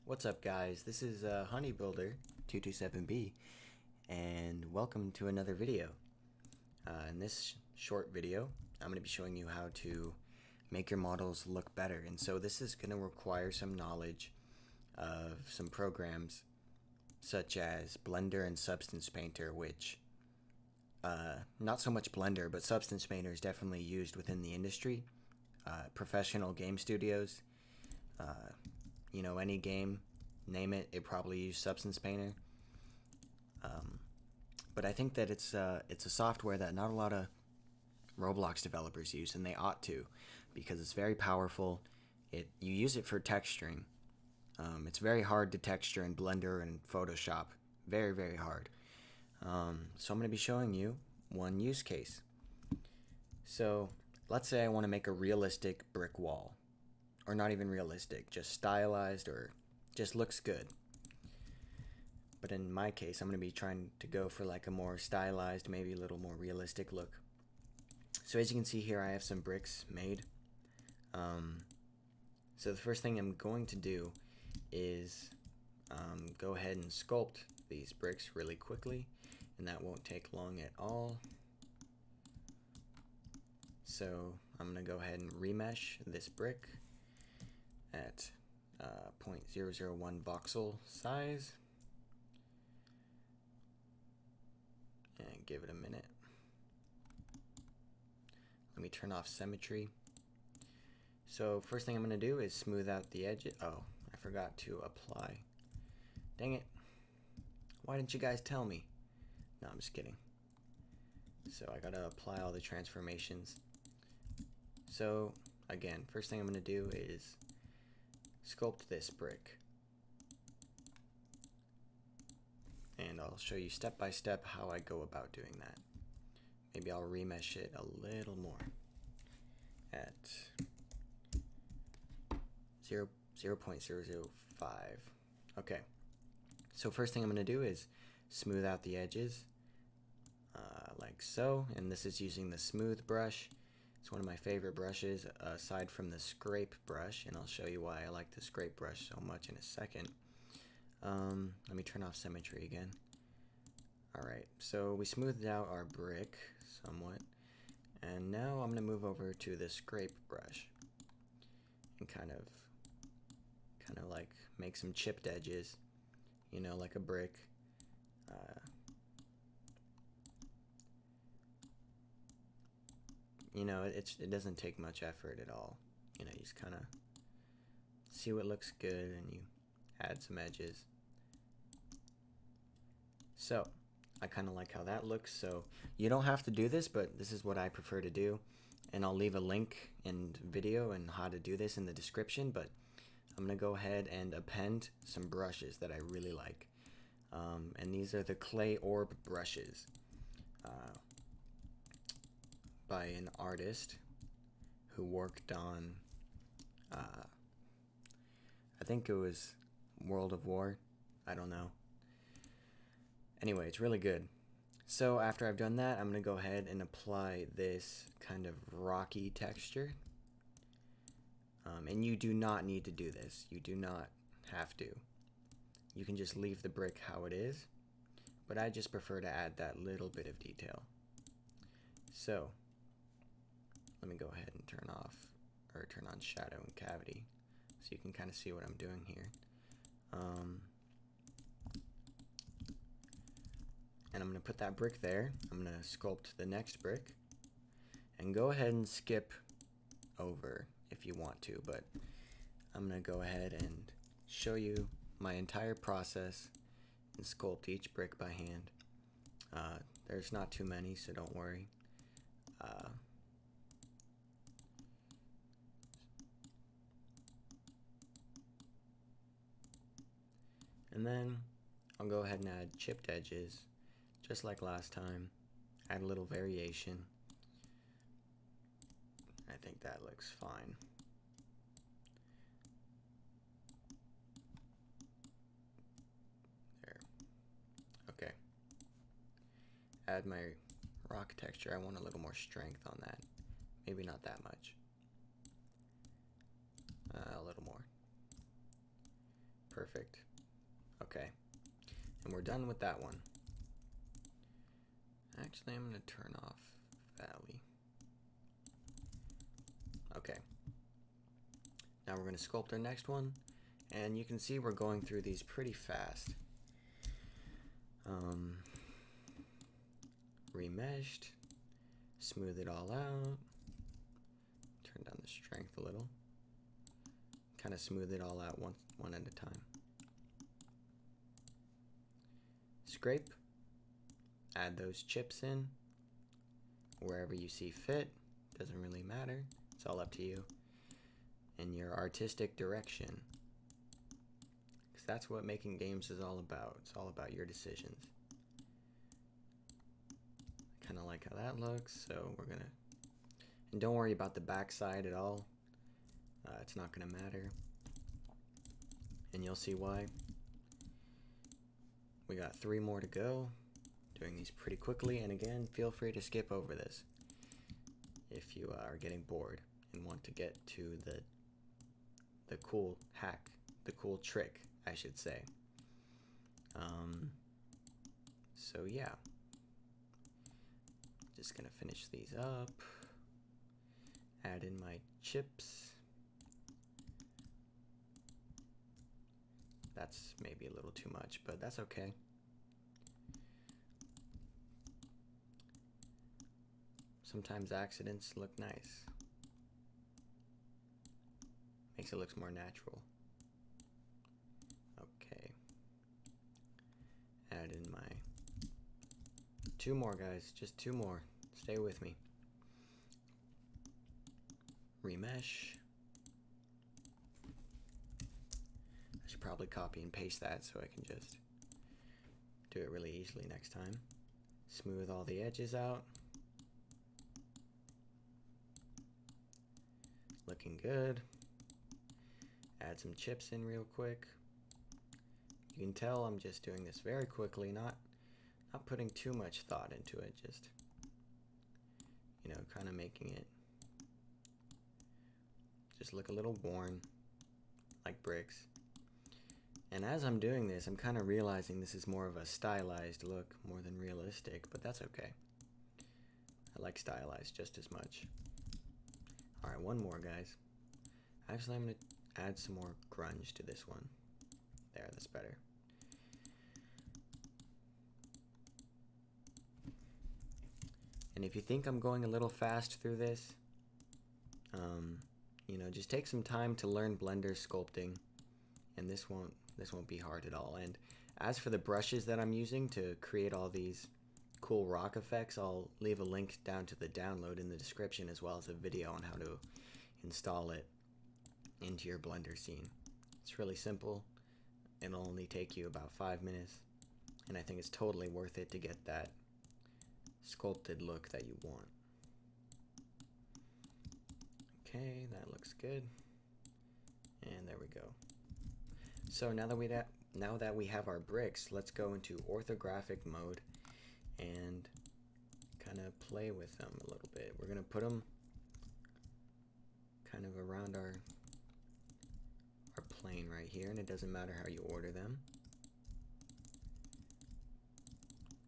What's up, guys? This is HoneyBuilder227B, and welcome to another video. In this short video, I'm going to be showing you how to make your models look better. And so this is going to require some knowledge of some programs such as Blender and Substance Painter, which not so much Blender, but Substance Painter is definitely used within the industry. Professional game studios, any game, name it, it probably use Substance Painter. But I think that it's a software that not a lot of Roblox developers use, and they ought to, because it's very powerful. You use it for texturing. It's very hard to texture in Blender and Photoshop. Very, very hard. So I'm going to be showing you one use case. So let's say I want to make a realistic brick wall. Or not even realistic, just stylized or just looks good. But in my case, I'm going to be trying to go for like a more stylized, maybe a little more realistic look. So as you can see here, I have some bricks made. So the first thing I'm going to do is go ahead and sculpt these bricks really quickly, and that won't take long at all. So I'm going to go ahead and remesh this brick at 0.001 voxel size, and give it a minute. Let me turn off symmetry. So first thing I'm going to do is smooth out the edges. Oh, I forgot to apply. Dang it. Why didn't you guys tell me? No, I'm just kidding. So I got to apply all the transformations. So again, first thing I'm going to do is sculpt this brick. And I'll show you step by step how I go about doing that. Maybe I'll remesh it a little more at 0.005. Okay, so first thing I'm going to do is smooth out the edges like so, and this is using the smooth brush. It's one of my favorite brushes aside from the scrape brush, and I'll show you why I like the scrape brush so much in a second. Let me turn off symmetry again. Alright, so we smoothed out our brick somewhat, and now I'm going to move over to the scrape brush and kind of like make some chipped edges, like a brick. It doesn't take much effort at all. You just kind of see what looks good and you add some edges. So I kind of like how that looks. So you don't have to do this, but this is what I prefer to do, and I'll leave a link and video and how to do this in the description. But I'm gonna go ahead and append some brushes that I really like, and these are the clay orb brushes by an artist who worked on I think it was World of War, I don't know. Anyway, it's really good. So after I've done that, I'm going to go ahead and apply this kind of rocky texture. And you do not need to do this. You do not have to. You can just leave the brick how it is, but I just prefer to add that little bit of detail. So let me go ahead and turn on shadow and cavity so you can kind of see what I'm doing here. And I'm going to put that brick there. I'm going to sculpt the next brick, and go ahead and skip over if you want to, but I'm going to go ahead and show you my entire process and sculpt each brick by hand. There's not too many, so don't worry. And then I'll go ahead and add chipped edges, just like last time. Add a little variation. I think that looks fine. There. Okay. Add my rock texture. I want a little more strength on that. Maybe not that much. A little more. Perfect. Okay. And we're done with that one. Actually, I'm going to turn off Valley. Okay. Now we're going to sculpt our next one. And you can see we're going through these pretty fast. Remeshed. Smooth it all out. Turn down the strength a little. Kind of smooth it all out one at a time. Scrape. Add those chips in wherever you see fit. Doesn't really matter. It's all up to you and your artistic direction. Because that's what making games is all about. It's all about your decisions. Kind of like how that looks. So we're going to... And don't worry about the backside at all. It's not going to matter. And you'll see why. We got 3 more to go. Doing these pretty quickly. And again, feel free to skip over this if you are getting bored and want to get to the cool hack, the cool trick, I should say. So yeah. Just going to finish these up. Add in my chips. That's maybe a little too much, but that's okay. Sometimes accidents look nice. Makes it look more natural. Okay. Add in my 2 more, guys. Just 2 more. Stay with me. Remesh. I should probably copy and paste that so I can just do it really easily next time. Smooth all the edges out. Looking good. Add some chips in real quick. You can tell I'm just doing this very quickly, not putting too much thought into it, just, you know, kind of making it just look a little worn, like bricks. And as I'm doing this, I'm kind of realizing this is more of a stylized look more than realistic, but that's okay. I like stylized just as much. Alright, 1 more, guys. Actually, I'm going to add some more grunge to this one. There, that's better. And if you think I'm going a little fast through this, you know, just take some time to learn Blender sculpting, and this won't be hard at all. And as for the brushes that I'm using to create all these cool rock effects, I'll leave a link down to the download in the description, as well as a video on how to install it into your Blender scene. It's really simple. It'll only take you about 5 minutes, and I think it's totally worth it to get that sculpted look that you want. Okay, that looks good. And there we go. So now that we have our bricks, let's go into orthographic mode and kind of play with them a little bit. We're gonna put them kind of around our plane right here, and it doesn't matter how you order them,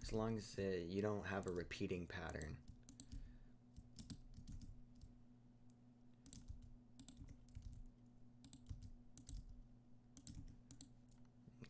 as long as you don't have a repeating pattern.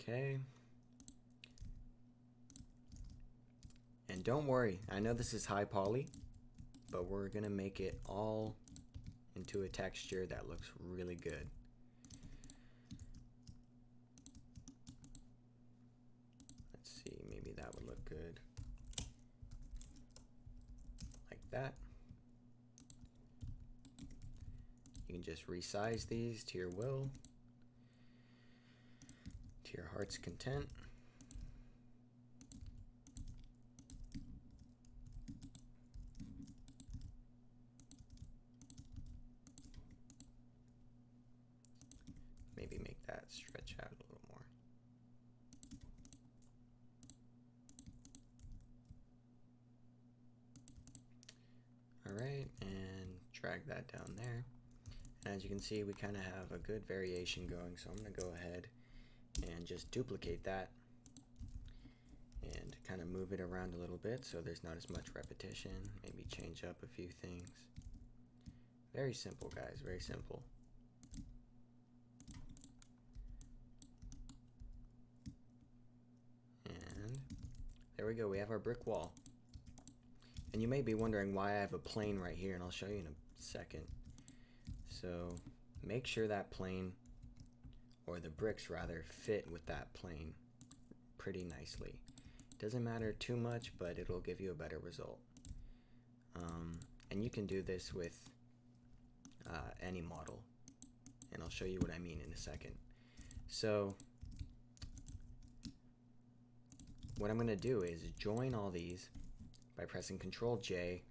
Okay. And don't worry, I know this is high poly, but we're gonna make it all into a texture that looks really good. Let's see, maybe that would look good. Like that. You can just resize these to your will, to your heart's content. Maybe make that stretch out a little more. Alright, and drag that down there. And as you can see, we kind of have a good variation going, so I'm going to go ahead just duplicate that and kind of move it around a little bit so there's not as much repetition. Maybe change up a few things. Very simple, guys, very simple. And there we go, we have our brick wall. And you may be wondering why I have a plane right here, and I'll show you in a second. So make sure that plane, or the bricks rather, fit with that plane pretty nicely. Doesn't matter too much, but it'll give you a better result. And you can do this with any model, and I'll show you what I mean in a second. So what I'm going to do is join all these by pressing Ctrl J.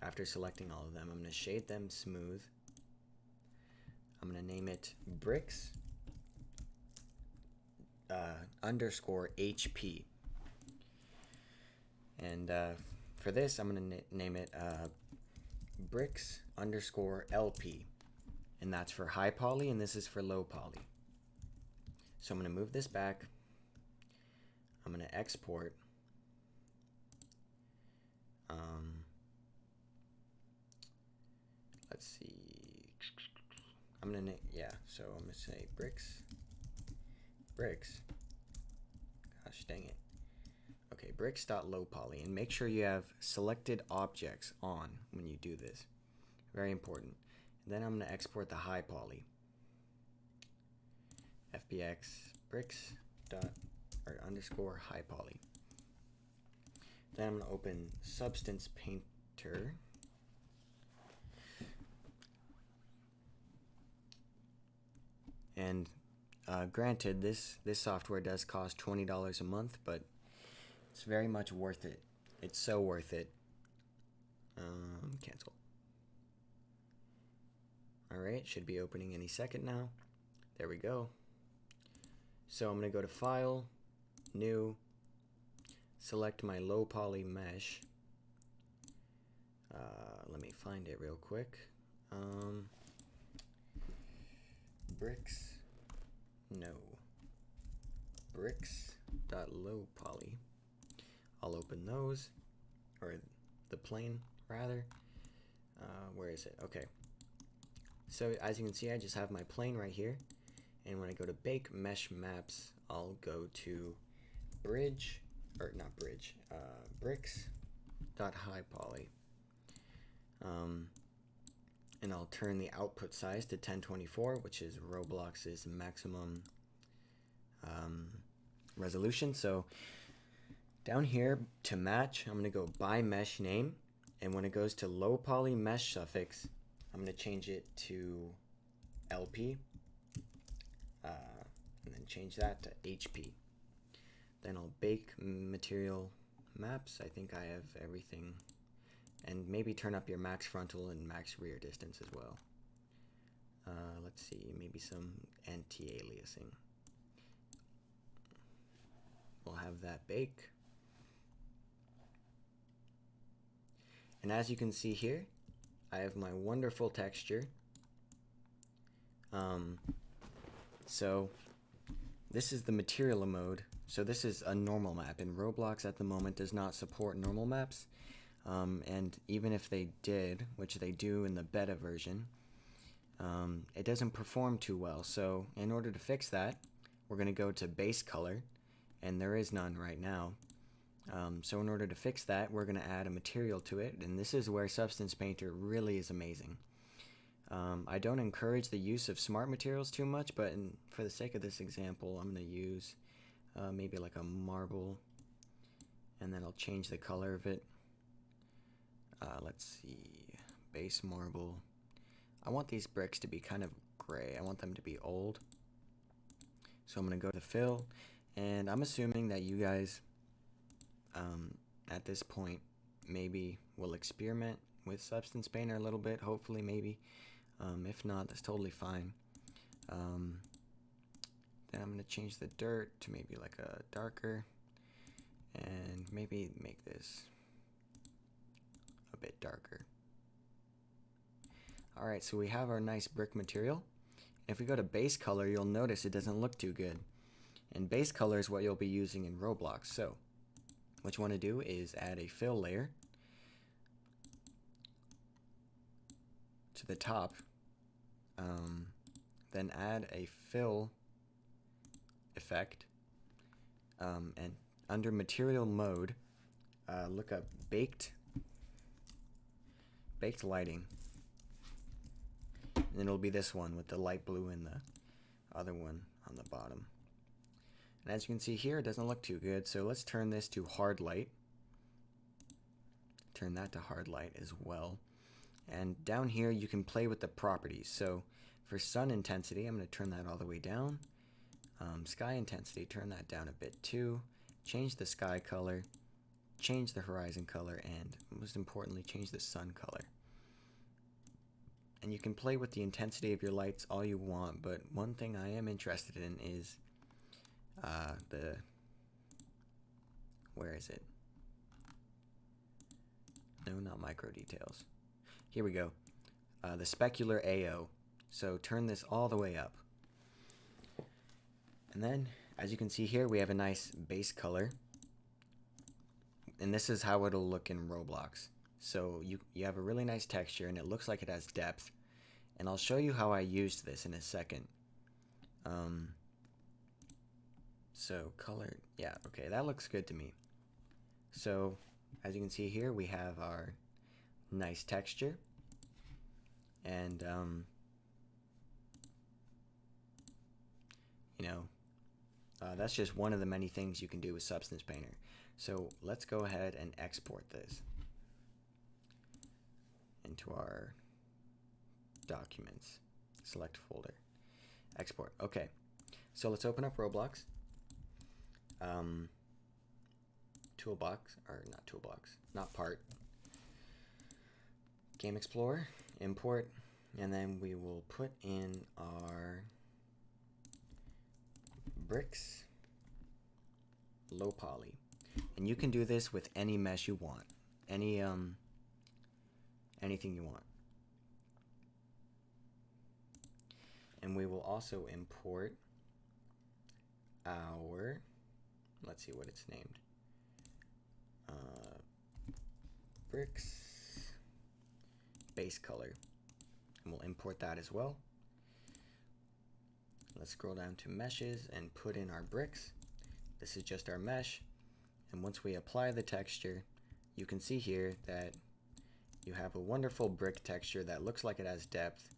After selecting all of them, I'm going to shade them smooth. I'm going to name it bricks underscore HP. And for this, I'm going to name it bricks underscore LP. And that's for high poly, and this is for low poly. So I'm going to move this back. I'm going to export. Let's see. I'm going to so I'm going to say bricks. Gosh dang it. Okay, bricks.lowpoly, and make sure you have selected objects on when you do this. Very important. And then I'm going to export the high poly. FBX bricks dot or underscore high poly. Then I'm going to open Substance Painter. And granted, this software does cost $20 a month, but it's very much worth it. It's so worth it. Cancel. Alright, should be opening any second now. There we go. So I'm going to go to File, New, select my low poly mesh. Let me find it real quick. Bricks, no, bricks.lowpoly. I'll open those, or the plane rather. Where is it? Okay. So as you can see, I just have my plane right here, and when I go to Bake Mesh Maps, I'll go to Bridge, or not Bridge, bricks.highpoly. And I'll turn the output size to 1024, which is Roblox's maximum resolution. So down here to match, I'm going to go by mesh name, and when it goes to low poly mesh suffix, I'm going to change it to LP, and then change that to HP. Then I'll bake material maps. I think I have everything. And maybe turn up your max frontal and max rear distance as well. Let's see, maybe some anti-aliasing. We'll have that bake. And as you can see here, I have my wonderful texture. So this is the material mode. So this is a normal map, and Roblox at the moment does not support normal maps. And even if they did, which they do in the beta version, it doesn't perform too well. So in order to fix that, we're going to go to base color, and there is none right now. So in order to fix that, we're going to add a material to it, and this is where Substance Painter really is amazing. I don't encourage the use of smart materials too much, but for the sake of this example, I'm going to use maybe like a marble, and then I'll change the color of it. Let's see, base marble. I want these bricks to be kind of gray. I want them to be old. So I'm going to go to fill, and I'm assuming that you guys at this point maybe will experiment with Substance Painter a little bit, hopefully, maybe. If not, that's totally fine. Then I'm going to change the dirt to maybe like a darker, and maybe make this a bit darker. Alright, so we have our nice brick material. If we go to base color, you'll notice it doesn't look too good. And base color is what you'll be using in Roblox. So what you want to do is add a fill layer to the top, then add a fill effect, and under material mode, look up baked lighting, and it'll be this one with the light blue and the other one on the bottom. And as you can see here, it doesn't look too good, so let's turn this to hard light. Turn that to hard light as well. And down here you can play with the properties. So for sun intensity, I'm going to turn that all the way down. Sky intensity, turn that down a bit too. Change the sky color, change the horizon color, and most importantly, change the sun color. And you can play with the intensity of your lights all you want, but one thing I am interested in is where is it? No, not micro details. Here we go. The specular AO. So turn this all the way up. And then, as you can see here, we have a nice base color. And this is how it'll look in Roblox. So you have a really nice texture, and it looks like it has depth. And I'll show you how I used this in a second. So color, yeah, okay, that looks good to me. So as you can see here, we have our nice texture, and that's just one of the many things you can do with Substance Painter. So let's go ahead and export this into our documents. Select folder, export. Okay, so let's open up Roblox. Toolbox, or not toolbox, not part. Game Explorer, import, and then we will put in our bricks, low poly. And you can do this with any mesh you want, anything you want. And we will also import our, let's see what it's named, bricks base color, and we'll import that as well. Let's scroll down to meshes and put in our bricks. This is just our mesh, and once we apply the texture, you can see here that you have a wonderful brick texture that looks like it has depth,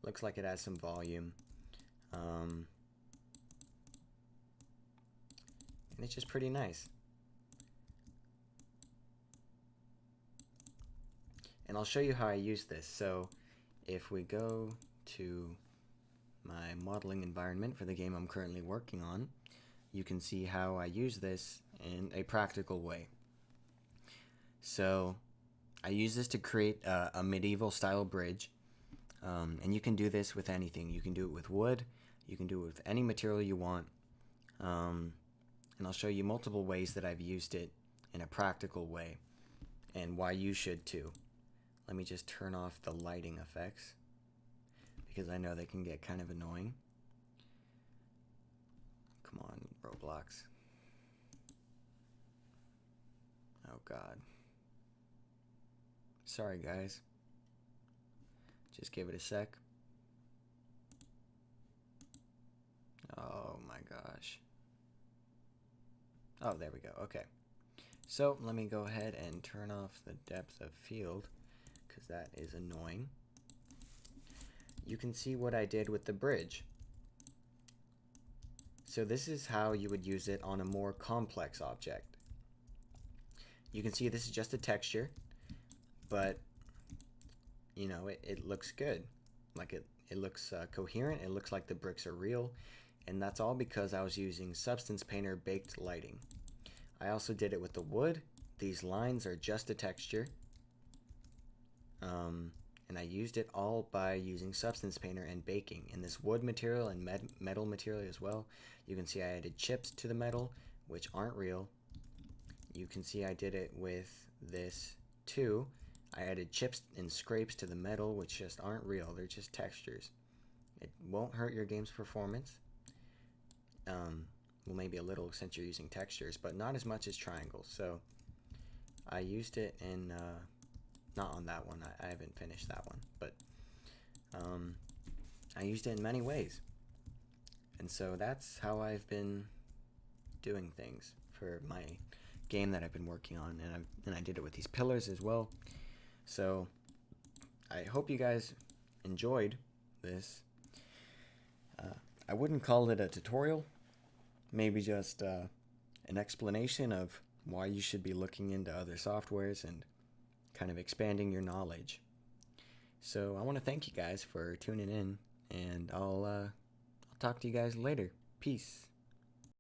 looks like it has some volume, and it's just pretty nice. And I'll show you how I use this. So if we go to my modeling environment for the game I'm currently working on, you can see how I use this in a practical way. So I use this to create a medieval style bridge, and you can do this with anything. You can do it with wood, you can do it with any material you want, and I'll show you multiple ways that I've used it in a practical way and why you should too. Let me just turn off the lighting effects because I know they can get kind of annoying. Come on, Roblox. Oh God. Sorry guys. Just give it a sec. Oh my gosh. Oh, there we go. Okay. So let me go ahead and turn off the depth of field because that is annoying. You can see what I did with the bridge. So this is how you would use it on a more complex object. You can see this is just a texture, but you know, it looks good. Like it looks coherent. It looks like the bricks are real, and that's all because I was using Substance Painter baked lighting. I also did it with the wood. These lines are just a texture. And I used it all by using Substance Painter and baking. And this wood material and metal material as well. You can see I added chips to the metal, which aren't real. You can see I did it with this too. I added chips and scrapes to the metal, which just aren't real. They're just textures. It won't hurt your game's performance. well, maybe a little since you're using textures, but not as much as triangles. So I used it in, not on that one, I haven't finished that one, but I used it in many ways. And so that's how I've been doing things for my game that I've been working on, and I did it with these pillars as well. So I hope you guys enjoyed this. I wouldn't call it a tutorial, maybe just an explanation of why you should be looking into other softwares and kind of expanding your knowledge. So I want to thank you guys for tuning in, and I'll talk to you guys later. Peace.